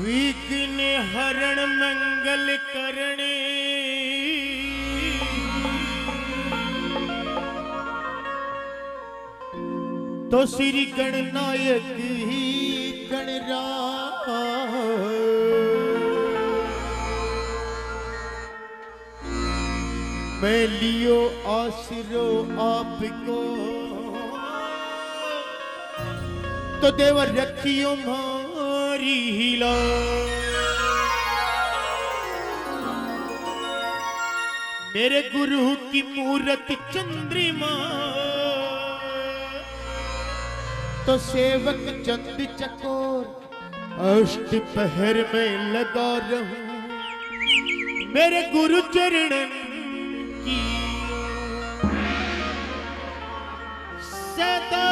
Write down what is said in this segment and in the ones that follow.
विघ्न हरण मंगल करणे तो श्री गणनायक ही गणराज मैं लियो आसिरो आपको तो देवर रखियो मारी हिला मेरे गुरु की मूर्ति चंद्रिमा तो सेवक चंद चकोर अष्ट पहर में लगा रहूं मेरे गुरु चरणन की सदा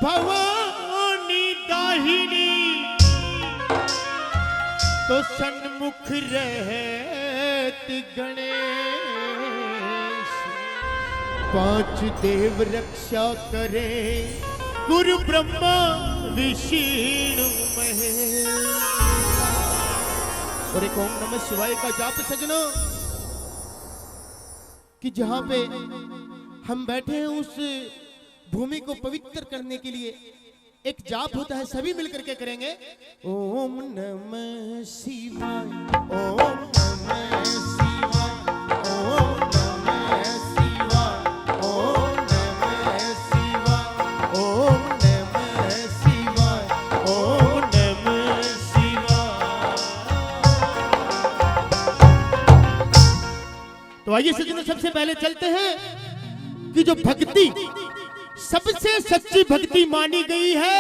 भवानी दाहिनी तो सन्मुख रहत गणेश पांच देव रक्षा करे गुरु ब्रह्मा विष्णु महेश। और एक ओम नमः शिवाय का जाप सजना कि जहां पे हम बैठे हैं उस भूमि को पवित्र करने के लिए एक जाप होता है, सभी मिलकर के करेंगे। ओम नमः शिवाय ओम नमः शिवाय ओम नमः शिवाय ओम नमः शिवाय ओम नमः शिवाय ओम नमः शिवाय। तो आइए सज्जनों, सबसे पहले चलते हैं कि जो भक्ति सबसे सच्ची भक्ति मानी गई है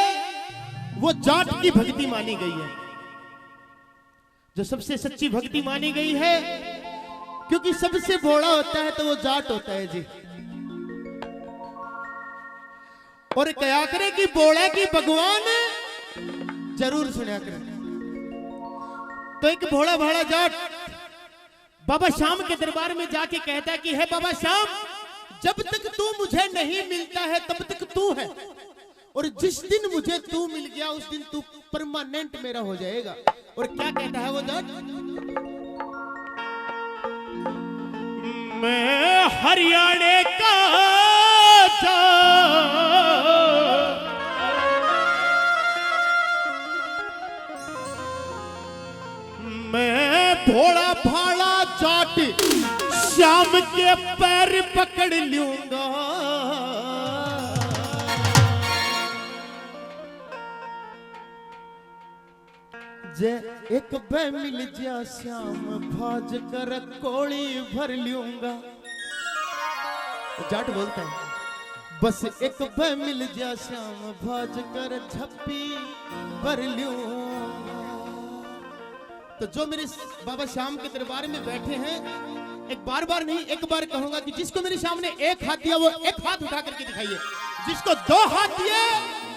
वो जाट की भक्ति मानी गई है। जो सबसे सच्ची भक्ति मानी गई है क्योंकि सबसे भोला होता है तो वो जाट होता है जी। और क्या करे कि बोला कि भगवान जरूर सुना करे। तो एक भोला भाड़ा जाट बाबा श्याम के दरबार में जाके कहता है कि हे बाबा श्याम, जब तक तू मुझे नहीं मिलता है तब तक तू है, और जिस दिन मुझे तू मिल गया उस दिन तू परमानेंट मेरा हो जाएगा। और क्या कहता है वो जाट? मैं हरियाणा का मैं भोला भाला जाट श्याम के पैर पकड़ लूंगा। जे एक बे मिल जा श्याम भाज कर कोड़ी भर लूंगा। जाट बोलता है बस एक बे मिल जा श्याम भाज कर झप्पी भर लूंगा। तो जो मेरे बाबा श्याम के दरबार में बैठे हैं, एक बार बार नहीं एक बार कहूंगा कि जिसको मेरे सामने एक हाथ दिया वो एक हाथ उठा करके दिखाइए, जिसको दो हाथ दिए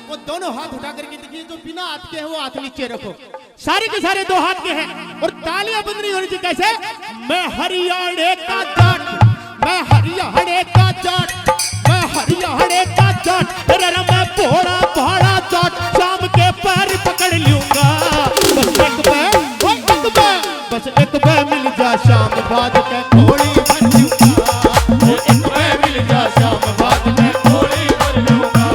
वो दोनों हाथ उठा करके दिखाइए, जो बिना हाथ के है वो हाथ नीचे रखो। सारे के सारे दो हाथ के हैं और तालियां बंद नहीं होनी चाहिए। कैसे? मैं हरियाणा का जाट, मैं हरियाणा का जाट, मैं हरियाणा का जाट, मैं भोला भाड़ा जाट श्याम के पैर पकड़ लूंगा। बस एक बार मिल जा श्याम भाज के कोड़ी भर लूंगा। एक बार मिल जा श्याम भाज के कोड़ी भर लूंगा।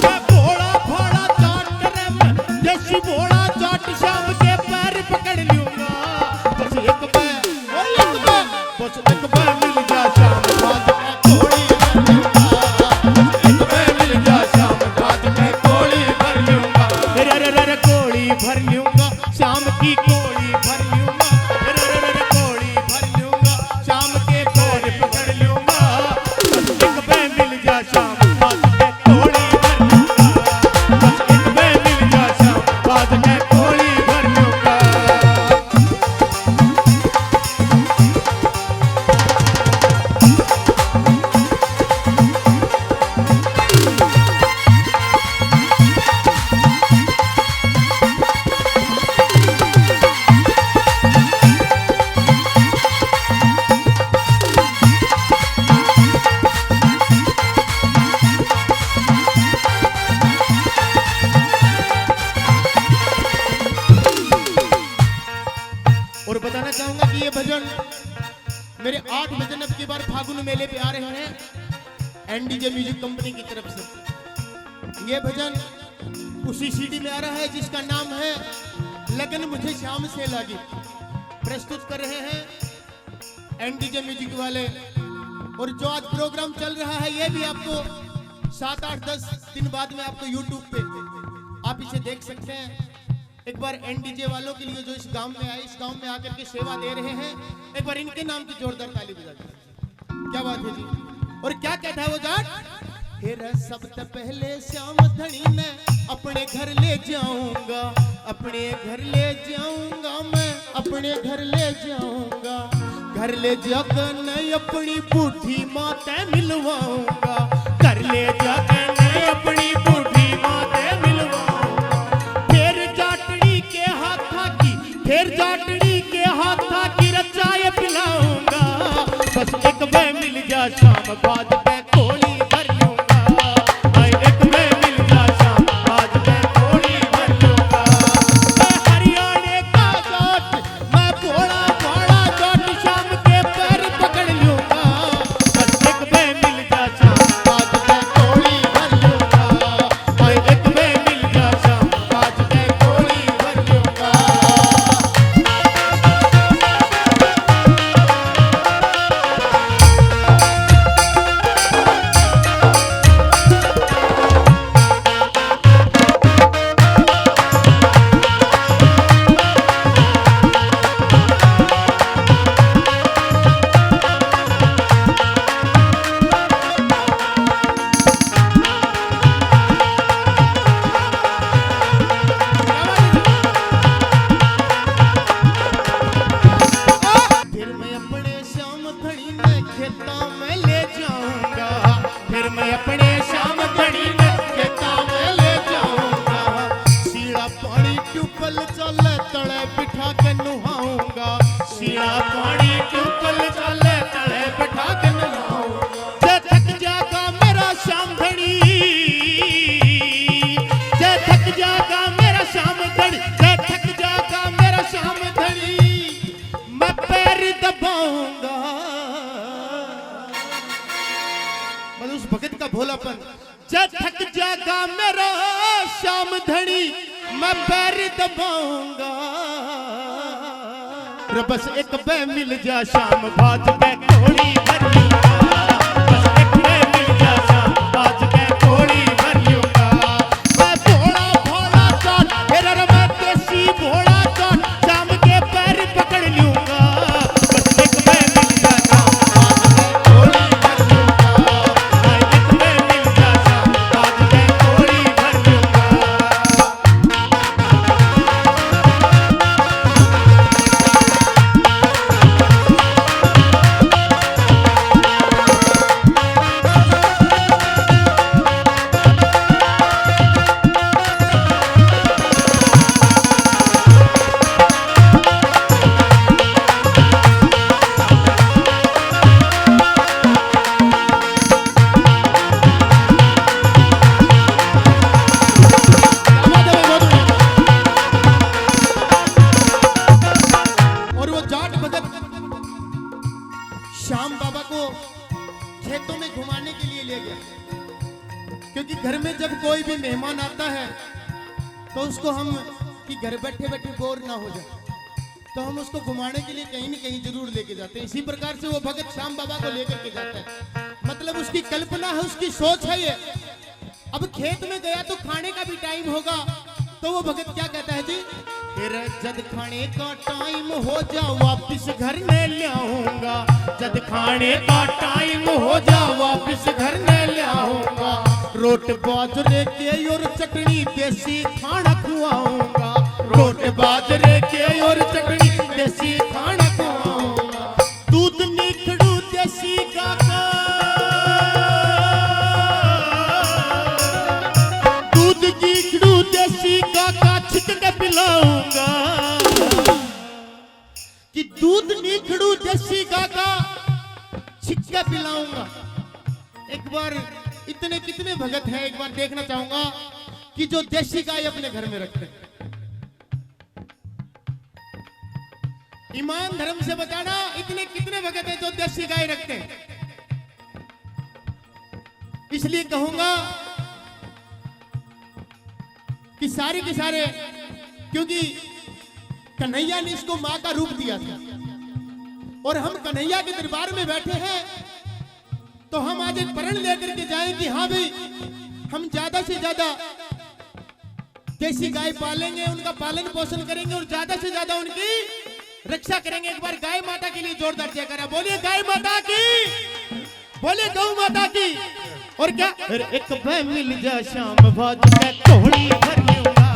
मैं भोला भाड़ा जाट रे मैं जैसी भोला जाट श्याम के पैर पकड़ लूंगा। बस एक बार बस एक बार मिल जा श्याम भाज के कोड़ी भर लूंगा। एक बार मिल जा श्याम भाज के कोड़ी भर लूंगा। रे कोड़ी भर लूंगा, श्याम की कोड़ी भर लूंगा। और बताना चाहूंगा कि ये भजन मेरे 8 भजन अब की बार फागुन मेले पे आ रहे हैं एनडीजे म्यूजिक कंपनी की तरफ से। ये भजन उसी सीडी में आ रहा है जिसका नाम है लगन मुझे शाम से लागी। प्रस्तुत कर रहे हैं एनडीजे म्यूजिक वाले। और जो आज प्रोग्राम चल रहा है ये भी आपको 7, 8, 10 दिन बाद में आपको यूट्यूब पे आप इसे देख सकते हैं। एक बार एनडीजे वालों के लिए जो इस गांव में आए, इस गांव में आकर के सेवा दे रहे हैं, एक बार इनके नाम की जोरदार ताली बजा दीजिए। क्या बात है जी। और क्या कहता है वो जाट, फिर सबसे पहले श्याम धनी ने अपने घर ले जाऊंगा, अपने घर ले जाऊंगा, मैं अपने घर ले जाऊंगा, घर ले जाकर मैं अपनी बूढ़ी माता मिलवाऊंगा, घर ले जाकर मैं अपनी बूढ़ी माता फिर जाटड़ी के हाथा की रचाए पिलाऊंगा, बस एक वे मिल जा शाम बाद मैं कोड़ी भर लूंगा, एक वे मिल जा शाम बाद मैं कोड़ी भर लूंगा। मैं हरियाणा का जाट, मैं भोला भोला जाट, शाम के पैर पकड़ लूंगा, बस एक वे मिल जा शाम बाद मैं कोड़ी भर लूंगा, एक वे मिल जा शाम बाद मैं कोड़ी भर लूंगा। उस भगत का भोलापन, जब थक जागा मेरा श्याम धनी मैं पैर दबाऊंगा, बस एक बे मिल जा शाम बाज पे कोड़ी भर लूंगा, बस एक बे मिल जा शाम बाज पे कोड़ी भर लूंगा। मैं भोला भोला जाट, मेरा मैं देसी भोला जाट, शाम के पैर पकड़ लूंगा, बस एक बे मिल जा शाम बाज पे कोड़ी भर लूंगा, एक बे मिल जा शाम बाज पे कोड़ी भर लूंगा। श्याम बाबा को खेतों में घुमाने के लिए ले गया, क्योंकि घर में जब कोई भी मेहमान आता है तो उसको हम कि घर बैठे बैठे बोर ना हो जाए, तो हम उसको घुमाने के लिए कहीं न कहीं जरूर लेके जाते हैं। इसी प्रकार से वो भगत श्याम बाबा को लेकर के जाता है, मतलब उसकी कल्पना है, उसकी सोच है ये। अब खेत में गया तो खाने का भी टाइम होगा, तो वो भगत क्या कहता है जी, फिर जद खाने का टाइम हो जा वापिस घर में ले आऊंगा, जद खाने का टाइम हो जा वापिस घर में ले आऊंगा, रोट बाजरे के और चटनी देसी खाना खुआऊंगा, रोट बाजरे के और चटनी देसी खाना खुआऊंगा, दूध निखड़ू देसी का पिलाऊंगा कि दूध नीखड़ू देसी गाय का छिक्का पिलाऊंगा। एक बार इतने कितने भगत हैं, एक बार देखना चाहूंगा कि जो देसी गाय अपने घर में रखते हैं। ईमान धर्म से बताना, इतने कितने भगत हैं जो देसी गाय रखते हैं। इसलिए कहूंगा कि सारे के सारे, क्योंकि कन्हैया ने इसको मां का रूप दिया था और हम कन्हैया के दरबार में बैठे हैं, तो हम आज एक प्रण लेकर के जाएं कि हाँ भाई, हम ज्यादा से ज्यादा देसी गाय पालेंगे, उनका पालन पोषण करेंगे और ज्यादा से ज्यादा उनकी रक्षा करेंगे। एक बार गाय माता के लिए जोरदार जयकारा बोलिए, गाय माता की, बोले गौ माता की। और क्या एक भय मिल जा शाम भाज मैं तोड़ी भर लूंगा,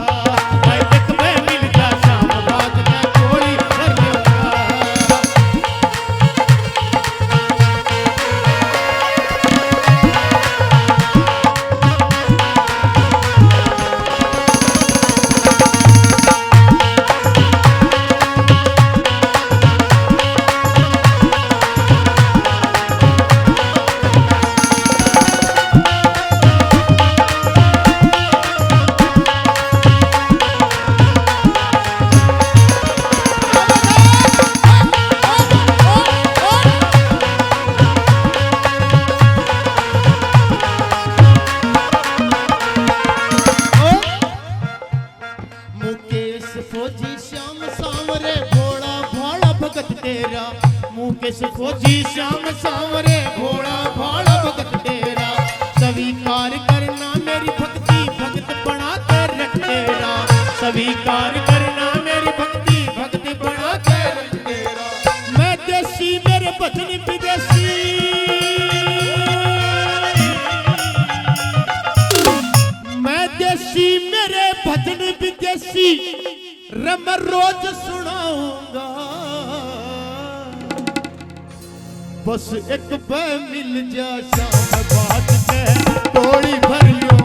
एक भय मिल जा शाम भाज मैं तोड़ी भर लूंगा। मुकेश फौजी श्याम सांवरे भोला भाड़ा भगत तेरा, स्वीकार करना मेरी भक्ति भगत बना कर रख तेरा, स्वीकार करना मेरी भक्ति भक्ति बना कर रख तेरा। मैं देसी मेरे भजन विदेशी, मैं देसी मेरे भजन विदेशी रम रोज सुनाऊंगा। बस एक भय मिल जा शाम बात के तोड़ी भर लूं।